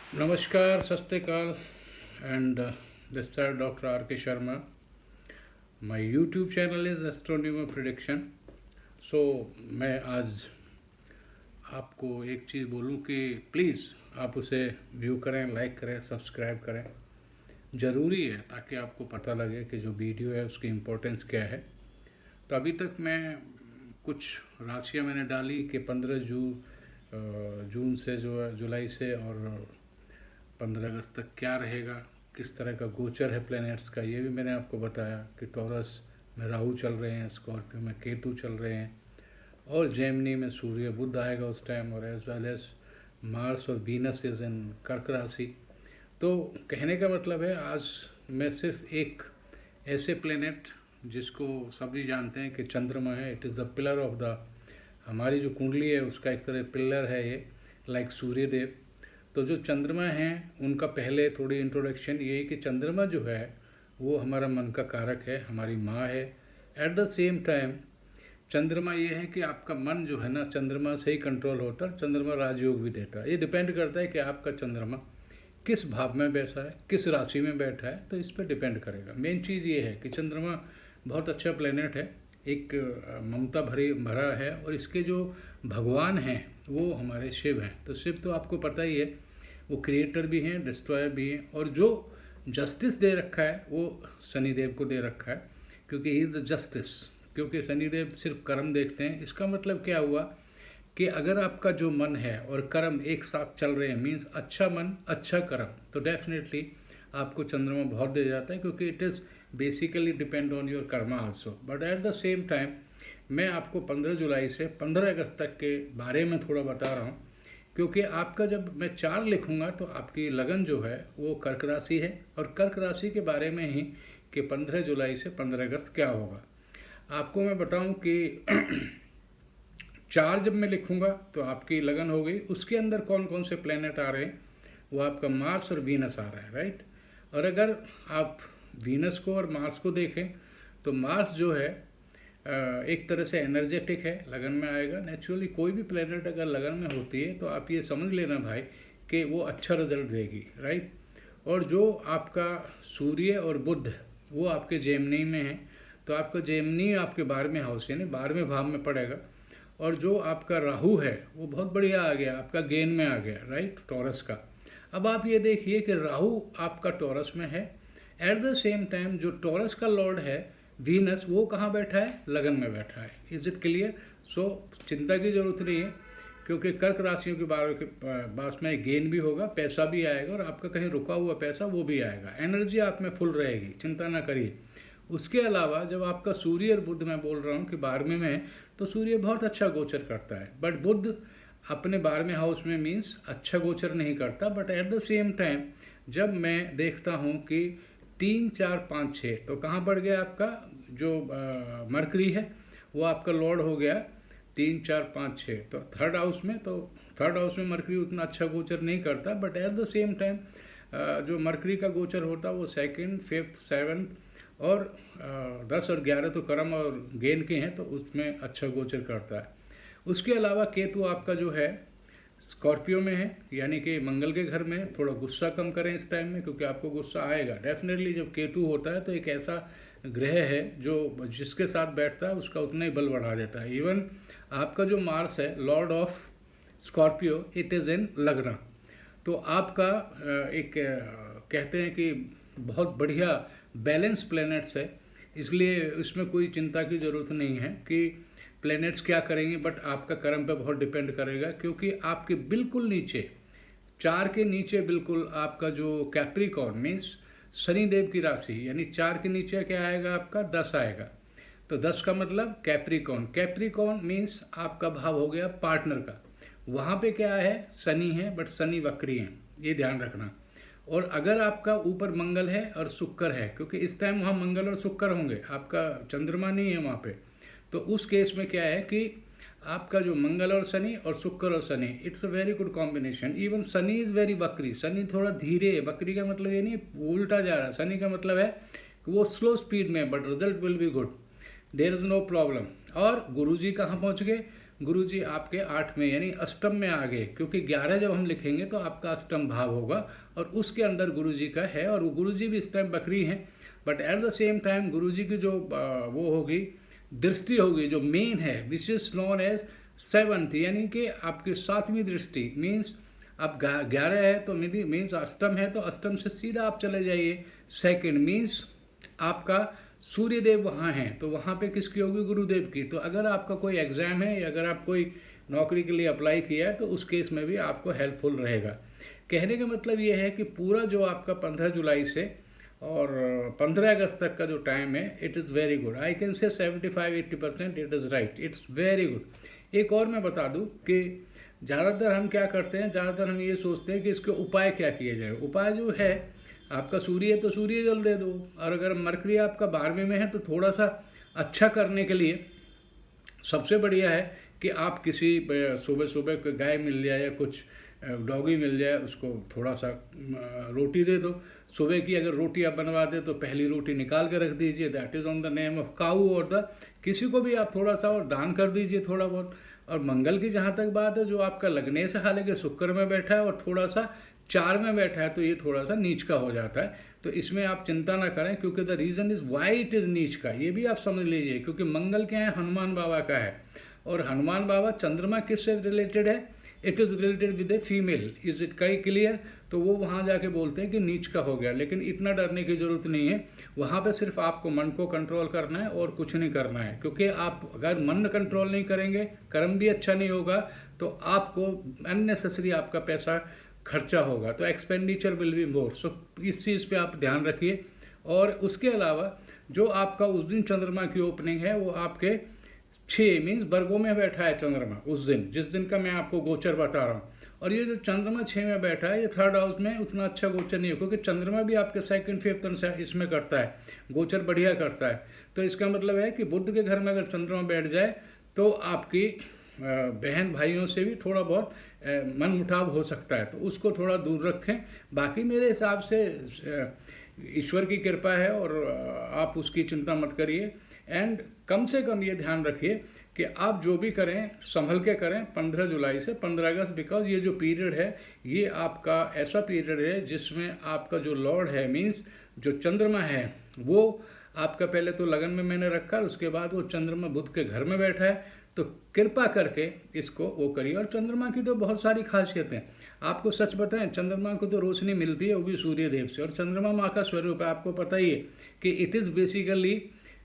नमस्कार, Sat Sri Akal and this sir doctor R K Sharma. My YouTube channel is astronomer prediction. So मैं आज आपको एक चीज़ बोलूं कि प्लीज़ आप उसे व्यू करें, लाइक करें, सब्सक्राइब करें. ज़रूरी है ताकि आपको पता लगे कि जो वीडियो है उसकी इम्पोर्टेंस क्या है. तो अभी तक मैं कुछ राशियां मैंने डाली कि 15 जून से जो है, जुलाई से और 15 अगस्त तक क्या रहेगा, किस तरह का गोचर है प्लैनेट्स का, ये भी मैंने आपको बताया कि टॉरस में राहु चल रहे हैं, स्कॉर्पियो में केतु चल रहे हैं और जेमिनी में सूर्य बुध आएगा उस टाइम, और एज वेल एज मार्स और वीनस इज इन कर्क राशि. तो कहने का मतलब है आज मैं सिर्फ एक ऐसे प्लैनेट जिसको सभी जानते हैं कि चंद्रमा है, it is the pillar of the, हमारी जो कुंडली है उसका एक तरह पिलर है ये, लाइक सूर्यदेव. तो जो चंद्रमा हैं उनका पहले थोड़ी इंट्रोडक्शन ये है कि चंद्रमा जो है वो हमारा मन का कारक है, हमारी माँ है. एट द सेम टाइम चंद्रमा ये है कि आपका मन जो है ना चंद्रमा से ही कंट्रोल होता है. चंद्रमा राजयोग भी देता है. ये डिपेंड करता है कि आपका चंद्रमा किस भाव में बैठा है, किस राशि में बैठा है, तो इस पर डिपेंड करेगा. मेन चीज़ ये है कि चंद्रमा बहुत अच्छा प्लेनेट है, एक ममता भरा है, और इसके जो भगवान हैं वो हमारे शिव हैं. तो शिव तो आपको पता ही है, वो क्रिएटर भी हैं, डिस्ट्रॉयर भी हैं, और जो जस्टिस दे रखा है वो शनिदेव को दे रखा है, क्योंकि ही इज़ द जस्टिस. क्योंकि शनिदेव सिर्फ कर्म देखते हैं. इसका मतलब क्या हुआ कि अगर आपका जो मन है और कर्म एक साथ चल रहे हैं, मीन्स अच्छा मन अच्छा कर्म, तो डेफिनेटली आपको चंद्रमा बहुत दे जाता है, क्योंकि it is basically depend on your Karma also. But at the same time मैं आपको 15 जुलाई से 15 अगस्त तक के बारे में थोड़ा बता रहा हूँ, क्योंकि आपका जब मैं 4 लिखूंगा तो आपकी लगन जो है वो कर्क राशि है, और कर्क राशि के बारे में ही कि 15 जुलाई से 15 अगस्त क्या होगा. आपको मैं बताऊं कि 4 जब मैं लिखूंगा तो आपकी लगन हो गई. उसके अंदर कौन कौन से प्लैनेट आ रहे हैं, वो आपका मार्स और वीनस आ रहा है, राइट. और अगर आप वीनस को और मार्स को देखें तो मार्स जो है एक तरह से एनर्जेटिक है, लगन में आएगा. नेचुरली कोई भी प्लेनेट अगर लगन में होती है तो आप ये समझ लेना भाई कि वो अच्छा रिजल्ट देगी, राइट. और जो आपका सूर्य और बुध वो आपके जेमिनी में है, तो आपका जेमिनी आपके 12वें हाउस यानी 12वें भाव में पड़ेगा. और जो आपका राहु है वो बहुत बढ़िया आ गया, आपका गेन में आ गया, राइट, टॉरस का. अब आप ये देखिए कि राहु आपका टॉरस में है. एट द सेम टाइम जो टॉरस का लॉर्ड है वीनस, वो कहाँ बैठा है, लगन में बैठा है. Is it clear. सो चिंता की जरूरत नहीं है, क्योंकि कर्क राशियों के बारे के पास में गेन भी होगा, पैसा भी आएगा, और आपका कहीं रुका हुआ पैसा वो भी आएगा. एनर्जी आप में फुल रहेगी, चिंता ना करिए. उसके अलावा जब आपका सूर्य और बुध, मैं बोल रहा हूँ कि 12वें में है, तो सूर्य बहुत अच्छा गोचर करता है, बट बुध अपने 12वें हाउस में मीन्स अच्छा गोचर नहीं करता. But at the same time जब मैं देखता हूँ कि 3, 4, 5, 6, तो कहाँ बढ़ गया आपका जो मरकरी है वो आपका लॉर्ड हो गया 3, 4, 5, 6, तो थर्ड हाउस में. तो थर्ड हाउस में मरकरी उतना अच्छा गोचर नहीं करता, but at the same time जो मरकरी का गोचर होता है वो 2nd, 5th, 7th और 10 और 11 तो कर्म और गेन के हैं, तो उसमें अच्छा गोचर करता है. उसके अलावा केतु आपका जो है स्कॉर्पियो में है, यानी कि मंगल के घर में. थोड़ा गुस्सा कम करें इस टाइम में, क्योंकि आपको गुस्सा आएगा डेफिनेटली. जब केतु होता है तो एक ऐसा ग्रह है जो जिसके साथ बैठता है उसका उतना ही बल बढ़ा देता है. इवन आपका जो मार्स है Lord of Scorpio, it is in लग्न. तो आपका एक कहते हैं कि बहुत बढ़िया बैलेंस प्लैनेट्स है, इसलिए इसमें कोई चिंता की ज़रूरत नहीं है कि प्लैनेट्स क्या करेंगे. बट आपका कर्म पे बहुत डिपेंड करेगा, क्योंकि आपके बिल्कुल नीचे 4 के नीचे बिल्कुल आपका जो कैप्रिकॉर्न मीन्स शनिदेव की राशि, यानी 4 के नीचे क्या आएगा आपका 10 आएगा. तो 10 का मतलब कैप्रिकॉर्न. कैप्रिकॉर्न मीन्स आपका भाव हो गया पार्टनर का. वहाँ पे क्या है, शनि है, बट शनि वक्री है, ये ध्यान रखना. और अगर आपका ऊपर मंगल है और शुक्र है, क्योंकि इस टाइम वहाँ मंगल और शुक्र होंगे, आपका चंद्रमा नहीं है वहाँ पे, तो उस केस में क्या है कि आपका जो मंगल और शनि और शुक्र और Shani, it's a very good combination. Even Shani is very बकरी. शनि थोड़ा धीरे है, बकरी का मतलब ये नहीं वो उल्टा जा रहा है. शनि का मतलब है कि वो स्लो स्पीड में, but result will be good, there is no problem. और गुरुजी कहाँ पहुँच गए, गुरुजी आपके 8 में यानी अष्टम में आ गए, क्योंकि 11 जब हम लिखेंगे तो आपका अष्टम भाव होगा और उसके अंदर गुरुजी का है, और गुरुजी भी इस टाइम बकरी हैं। But at the same time Guruji की जो वो होगी, दृष्टि होगी जो मेन है, which is known as 7th, यानी कि आपकी 7वीं दृष्टि। मीन्स अब 11 है तो मीन्स अष्टम है, तो अष्टम से सीधा आप चले जाइए 2nd, मीन्स आपका सूर्यदेव वहाँ हैं, तो वहाँ पे किसकी होगी? गुरुदेव की। तो अगर आपका कोई एग्ज़ाम है या अगर आप कोई नौकरी के लिए अप्लाई किया है तो उस केस में भी आपको हेल्पफुल रहेगा। कहने का मतलब ये है कि पूरा जो आपका 15 जुलाई से और 15 अगस्त तक का जो टाइम है, it is very good. I can say 75-80% it is right, it's very good. एक और मैं बता दूं कि ज़्यादातर हम क्या करते हैं, ज़्यादातर हम ये सोचते हैं कि इसके उपाय क्या किए जाए। उपाय जो है, आपका सूर्य है तो सूर्य जल दे दो, और अगर मरकरी आपका 12वें में है तो थोड़ा सा अच्छा करने के लिए सबसे बढ़िया है कि आप किसी सुबह सुबह गाय मिल जाए या कुछ डॉगी मिल जाए, उसको थोड़ा सा रोटी दे दो। सुबह की अगर रोटी आप बनवा दे तो पहली रोटी निकाल के रख दीजिए, that is on the name of cow, और द किसी को भी आप थोड़ा सा और दान कर दीजिए थोड़ा बहुत। और मंगल की जहाँ तक बात है, जो आपका लग्नेश है, हालांकि शुक्र में बैठा है और थोड़ा सा 4 में बैठा है, तो ये थोड़ा सा नीच का हो जाता है, तो इसमें आप चिंता ना करें, क्योंकि the reason is why it is नीच का, ये भी आप समझ लीजिए। क्योंकि मंगल क्या है? हनुमान बाबा का है, और हनुमान बाबा चंद्रमा किससे रिलेटेड है? It is related with a female. Is it कई क्लियर? तो वो वहाँ जाके बोलते हैं कि नीच का हो गया, लेकिन इतना डरने की ज़रूरत नहीं है। वहाँ पे सिर्फ आपको मन को कंट्रोल करना है और कुछ नहीं करना है, क्योंकि आप अगर मन कंट्रोल नहीं करेंगे, कर्म भी अच्छा नहीं होगा, तो आपको अननेसेसरी आपका पैसा खर्चा होगा, तो एक्सपेंडिचर विल बी मोर। सो इस चीज़ पे आप ध्यान रखिए। और उसके अलावा जो आपका उस दिन चंद्रमा की ओपनिंग है, वो आपके 6 मीन्स वर्गों में बैठा है चंद्रमा उस दिन, जिस दिन का मैं आपको गोचर बता रहा हूँ। और ये जो चंद्रमा 6 में बैठा है, ये 3rd हाउस में उतना अच्छा गोचर नहीं है, क्योंकि चंद्रमा भी आपके 2nd, 5th इसमें करता है, गोचर बढ़िया करता है। तो इसका मतलब है कि बुध के घर में अगर चंद्रमा बैठ जाए तो आपकी बहन भाइयों से भी थोड़ा बहुत मन मुटाव हो सकता है, तो उसको थोड़ा दूर रखें। बाकी मेरे हिसाब से ईश्वर की कृपा है और आप उसकी चिंता मत करिए। एंड कम से कम ये ध्यान रखिए कि आप जो भी करें संभल के करें 15 जुलाई से 15 अगस्त, बिकॉज ये जो पीरियड है, ये आपका ऐसा पीरियड है जिसमें आपका जो लॉर्ड है, मीन्स जो चंद्रमा है, वो आपका पहले तो लगन में मैंने रखा, उसके बाद वो चंद्रमा बुध के घर में बैठा है। तो कृपा करके इसको वो करिए। और चंद्रमा की तो बहुत सारी खासियतें, आपको सच बताएं, चंद्रमा को तो रोशनी मिलती है, वो भी सूर्य देव से, और चंद्रमा माँ का स्वरूप है। आपको पता ही है कि इट इज़ बेसिकली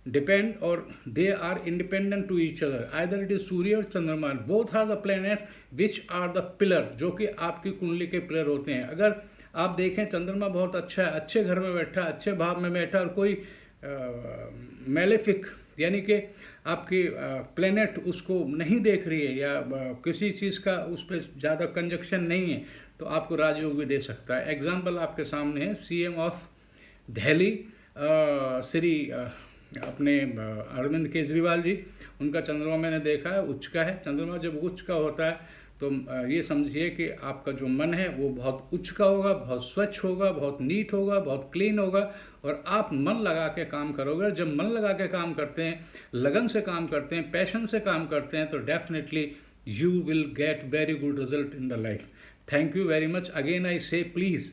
डिपेंड और they are independent to each other, either it is सूर्य और चंद्रमा, both are the planets which are the pillar, जो कि आपकी कुंडली के पिलर होते हैं। अगर आप देखें चंद्रमा बहुत अच्छा है, अच्छे घर में बैठा, अच्छे भाव में बैठा, और कोई मेलेफिक यानी कि आपकी प्लेनेट उसको नहीं देख रही है या किसी चीज़ का उस पर ज़्यादा कंजक्शन नहीं है, तो आपको राजयोग भी दे सकता है। एग्जाम्पल आपके सामने है, CM ऑफ दिल्ली श्री अपने अरविंद केजरीवाल जी, उनका चंद्रमा मैंने देखा है, उच्च का है। चंद्रमा जब उच्च का होता है तो ये समझिए कि आपका जो मन है वो बहुत उच्च का होगा, बहुत स्वच्छ होगा, बहुत नीट होगा, बहुत क्लीन होगा, और आप मन लगा के काम करोगे। जब मन लगा के काम करते हैं, लगन से काम करते हैं, पैशन से काम करते हैं, तो definitely you will get very good result in the life. Thank you very much. Again I say please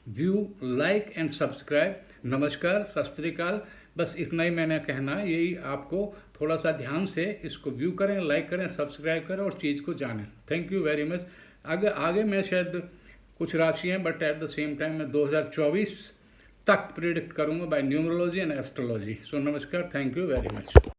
view, like and subscribe. नमस्कार, सत श्री अकाल। बस इतना ही मैंने कहना है, यही आपको थोड़ा सा ध्यान से इसको व्यू करें, लाइक करें, सब्सक्राइब करें और चीज़ को जानें। Thank you very much. आगे मैं शायद कुछ राशियाँ, but at the same time मैं 2024 तक प्रिडिक्ट करूँगा by numerology and astrology. So नमस्कार, थैंक यू वेरी मच।